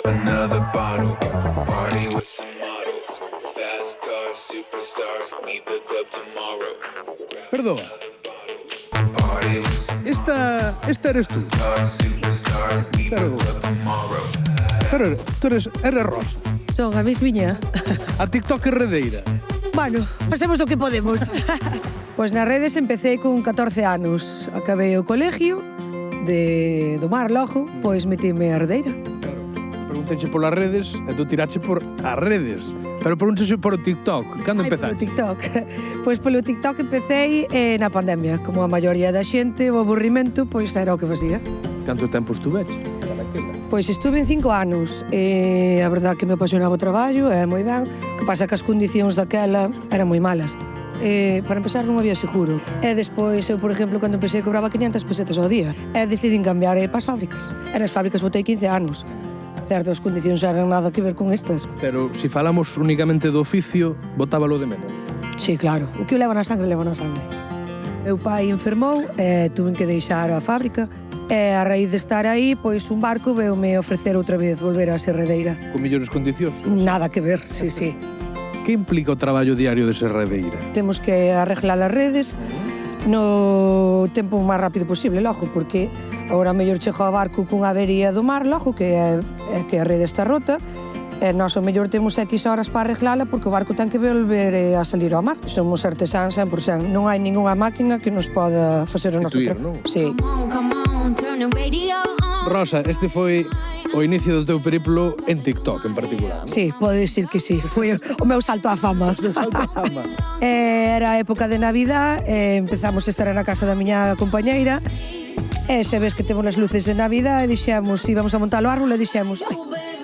Another bottle, party with some models, fast cars, superstars, meet the club tomorrow. Perdoa, Party with some esta eres tú. stars, superstars, meet the Pero, club tomorrow. pero tú eres Rosa. Son a mismiña. A TikTok é redeira. Bueno, facemos o que podemos. Pois nas redes empecé con 14 anos. Acabei o colegio do mar logo, pois metime a redeira. Preguntéche polas redes e tú tirache por as redes. Pero pregúntaxe por o TikTok. Cando Polo empezaste? TikTok. Pois polo TikTok empecé na pandemia. Como a maioría da xente, o aburrimento, pois era o que facía. Canto tempo estuveche? Pois estuve en 5 anos. A verdade que me apasionaba o traballo, é moi ben. O que pasa que as condicións daquela eran moi malas. Para empezar non había seguro. E despois eu, por exemplo, cando empecé cobraba 500 pesetas ao día. E decidín cambiar para as fábricas. E nas fábricas botei 15 anos. Certo, as condicións eran nada que ver con estas. Pero se falamos únicamente do oficio, botábalo de menos. Sí, claro. O que o leva na sangre, leva na sangre. Meu pai enfermou e tuve que deixar a fábrica. E a raíz de estar aí, pois un barco veume ofrecer outra vez volver a ser redeira. Con millores condicións. Nada que ver, sí, sí. Que implica o traballo diario de ser redeira? Temos que arreglar as redes no tempo máis rápido posible, logo, porque agora mellor chego ao barco cunha avería do mar, logo, que a rede está rota, e nós ao mellor temos X horas para arreglala porque o barco ten que volver a salir ao mar. Somos artesáns 100%, non hai ningunha máquina que nos poda facer o noso traballo. Sí. Rosa, este foi o inicio do teu periplo en TikTok en particular, non? Sí, pode dicir que sí. Foi o meu salto á fama. Era a época de Navidad, empezamos a estar na casa da miña compañeira, e se ves que temos as luces de Navidad, e dixemos, íbamos a montar o árbol, e dixemos,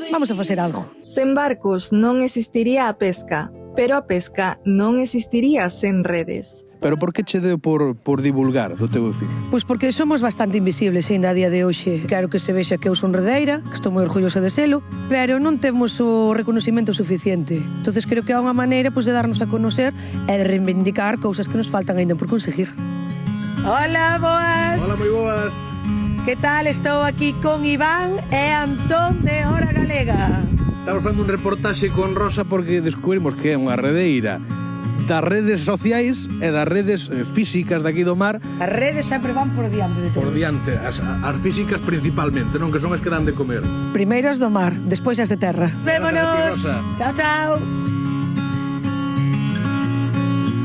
vamos a facer algo. Sen barcos non existiría a pesca, pero a pesca non existiría sen redes. Pero por que che deu por divulgar do teu oficio? Pois porque somos bastante invisibles ainda a día de hoxe. Quero que se vexa que eu son redeira, que estou moi orgullosa de selo, pero non temos o reconocimento suficiente. Entonces creo que é unha maneira de darnos a conocer e de reivindicar cousas que nos faltan ainda por conseguir. Hola, boas! Hola, moi boas! Que tal? Estou aquí con Iván e Antón de Hora Galega. Estamos facendo un reportaxe con Rosa porque descubrimos que é unha redeira das redes sociais e das redes físicas daqui do mar. As redes sempre van por diante de todo. Por diante, as físicas principalmente, non? Que son as que dan de comer. Primeiro as do mar, despois as de terra. Vémonos! Rosa. Chao, chao!